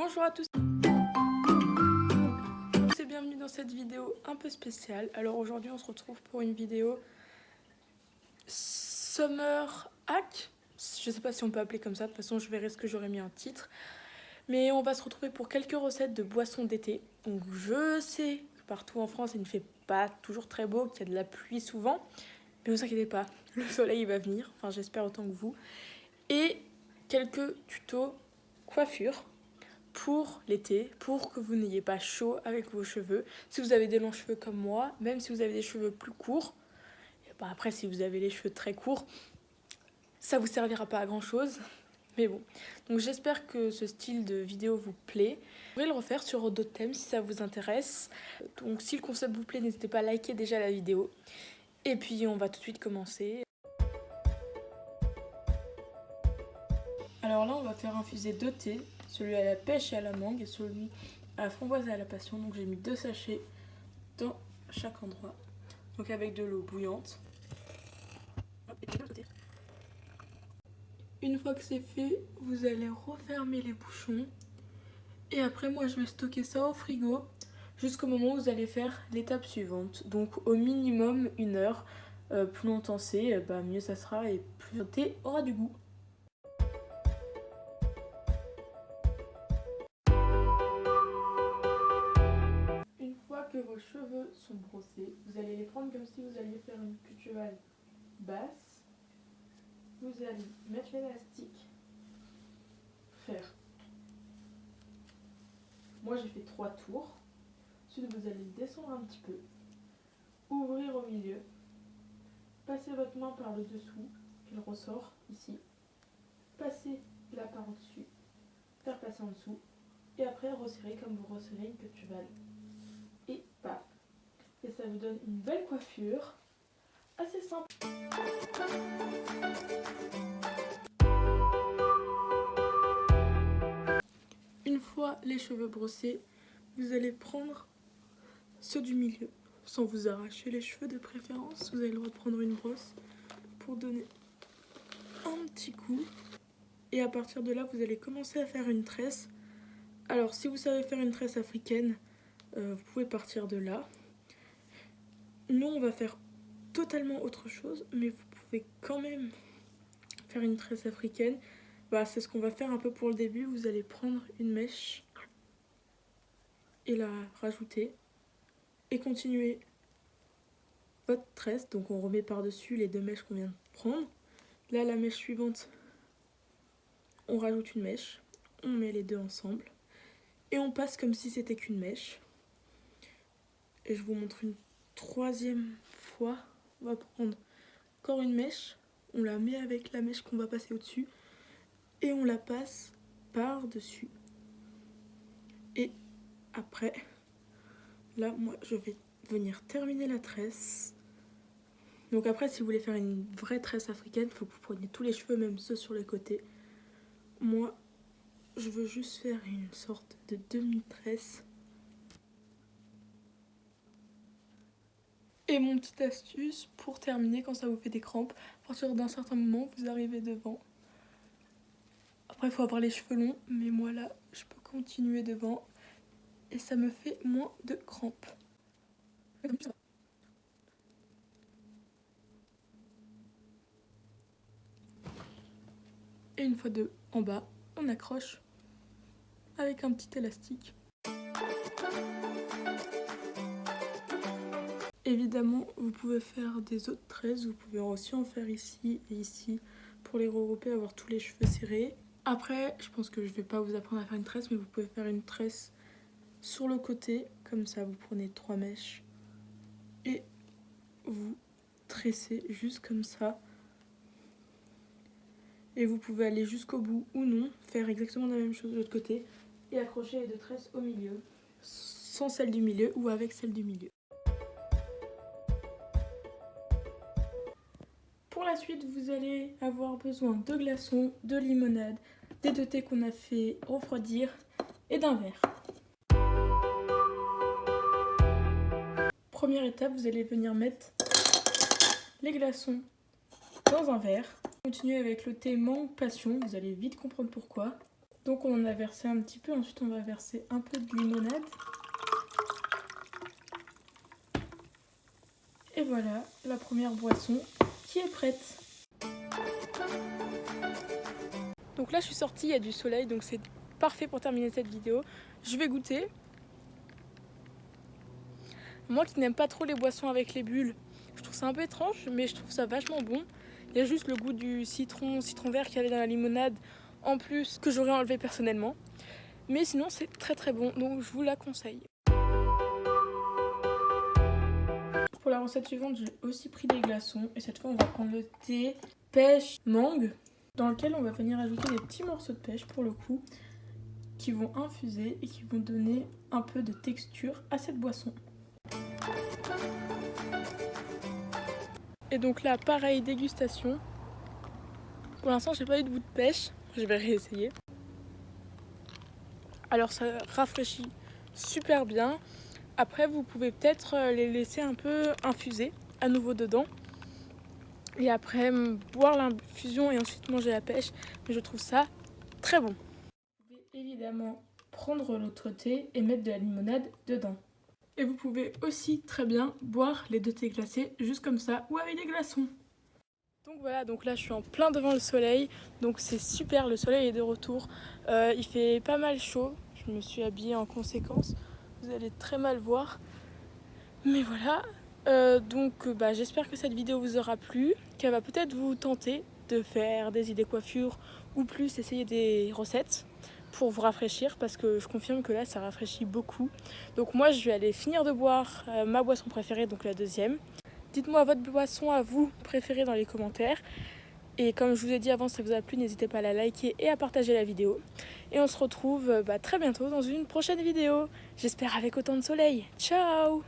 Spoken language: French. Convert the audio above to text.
Bonjour à tous et bienvenue dans cette vidéo un peu spéciale. Alors aujourd'hui on se retrouve pour une vidéo Summer Hack. Je sais pas si on peut appeler comme ça, de toute façon je verrai ce que j'aurais mis en titre. Mais on va se retrouver pour quelques recettes de boissons d'été. Donc je sais que partout en France il ne fait pas toujours très beau, qu'il y a de la pluie souvent. Mais ne vous inquiétez pas, le soleil va venir, enfin j'espère autant que vous. Et quelques tutos coiffure pour l'été, pour que vous n'ayez pas chaud avec vos cheveux. Si vous avez des longs cheveux comme moi, même si vous avez des cheveux plus courts, et bah après si vous avez les cheveux très courts, ça vous servira pas à grand chose. Mais bon, donc j'espère que ce style de vidéo vous plaît. Vous pourrez le refaire sur d'autres thèmes si ça vous intéresse. Donc si le concept vous plaît, n'hésitez pas à liker déjà la vidéo. Et puis on va tout de suite commencer. Alors là on va faire infuser 2 thés, celui à la pêche et à la mangue et celui à la framboise et à la passion. Donc j'ai mis 2 sachets dans chaque endroit, donc avec de l'eau bouillante. Une fois que c'est fait, vous allez refermer les bouchons et après moi je vais stocker ça au frigo jusqu'au moment où vous allez faire l'étape suivante, donc au minimum 1 heure. Plus longtemps c'est, mieux ça sera et plus le thé aura du goût. Une fois que vos cheveux sont brossés, vous allez les prendre comme si vous alliez faire une queue de cheval basse. Vous allez mettre l'élastique, faire. Moi j'ai fait 3 tours. Ensuite vous allez descendre un petit peu, ouvrir au milieu, passer votre main par le dessous, qu'elle ressort ici, passer là par au-dessus, faire passer en dessous, et après resserrer comme vous resserrez une queue de cheval. Et paf. Et ça vous donne une belle coiffure, assez simple. Une fois les cheveux brossés, vous allez prendre ceux du milieu, sans vous arracher les cheveux de préférence. Vous allez reprendre une brosse pour donner un petit coup. Et à partir de là, vous allez commencer à faire une tresse. Alors si vous savez faire une tresse africaine, vous pouvez partir de là. Nous on va faire totalement autre chose, mais vous pouvez quand même faire une tresse africaine. C'est ce qu'on va faire un peu pour le début. Vous allez prendre une mèche et la rajouter et continuer votre tresse. Donc on remet par dessus les 2 mèches qu'on vient de prendre. Là la mèche suivante, on rajoute une mèche, on met les 2 ensemble et on passe comme si c'était qu'une mèche. Et je vous montre une 3e fois. On va prendre encore une mèche, on la met avec la mèche qu'on va passer au-dessus et on la passe par dessus. Et après, là moi je vais venir terminer la tresse. Donc après si vous voulez faire une vraie tresse africaine, il faut que vous preniez tous les cheveux, même ceux sur les côtés. Moi je veux juste faire une sorte de demi-tresse. Et mon petite astuce pour terminer quand ça vous fait des crampes, à partir d'un certain moment vous arrivez devant. Après il faut avoir les cheveux longs, mais moi là je peux continuer devant et ça me fait moins de crampes. Et une fois en bas, on accroche avec un petit élastique. Évidemment, vous pouvez faire des autres tresses, vous pouvez aussi en faire ici et ici pour les regrouper, avoir tous les cheveux serrés. Après, je pense que je vais pas vous apprendre à faire une tresse, mais vous pouvez faire une tresse sur le côté, comme ça vous prenez 3 mèches et vous tressez juste comme ça. Et vous pouvez aller jusqu'au bout ou non, faire exactement la même chose de l'autre côté et accrocher les 2 tresses au milieu, sans celle du milieu ou avec celle du milieu. Pour la suite, vous allez avoir besoin de glaçons, de limonade, des 2 thés qu'on a fait refroidir et d'un verre. Première étape, vous allez venir mettre les glaçons dans un verre. Continuez avec le thé mangue passion, vous allez vite comprendre pourquoi. Donc on en a versé un petit peu, ensuite on va verser un peu de limonade. Et voilà la première boisson qui est prête. Donc là je suis sortie, il y a du soleil, donc c'est parfait pour terminer cette vidéo. Je vais goûter. Moi qui n'aime pas trop les boissons avec les bulles, je trouve ça un peu étrange, mais je trouve ça vachement bon. Il y a juste le goût du citron vert qu'il y avait dans la limonade, en plus que j'aurais enlevé personnellement. Mais sinon c'est très très bon, donc je vous la conseille. Pour la recette suivante, j'ai aussi pris des glaçons. Et cette fois on va prendre le thé pêche mangue, dans lequel on va venir ajouter des petits morceaux de pêche pour le coup, qui vont infuser et qui vont donner un peu de texture à cette boisson. Et donc là, pareil, dégustation. Pour l'instant, j'ai pas eu de goût de pêche. Je vais réessayer. Alors ça rafraîchit super bien. Après, vous pouvez peut-être les laisser un peu infuser à nouveau dedans. Et après, boire l'infusion et ensuite manger la pêche. Mais je trouve ça très bon. Vous pouvez évidemment prendre l'autre thé et mettre de la limonade dedans. Et vous pouvez aussi très bien boire les deux thés glacés juste comme ça ou avec des glaçons. Donc voilà, donc là je suis en plein devant le soleil, donc c'est super, le soleil est de retour. Il fait pas mal chaud, je me suis habillée en conséquence, vous allez très mal voir. Mais voilà, j'espère que cette vidéo vous aura plu, qu'elle va peut-être vous tenter de faire des idées coiffure ou plus essayer des recettes pour vous rafraîchir, parce que je confirme que là ça rafraîchit beaucoup. Donc moi je vais aller finir de boire ma boisson préférée, donc la deuxième. Dites-moi votre boisson à vous préférée dans les commentaires. Et comme je vous ai dit avant, si ça vous a plu, n'hésitez pas à la liker et à partager la vidéo. Et on se retrouve très bientôt dans une prochaine vidéo. J'espère avec autant de soleil. Ciao!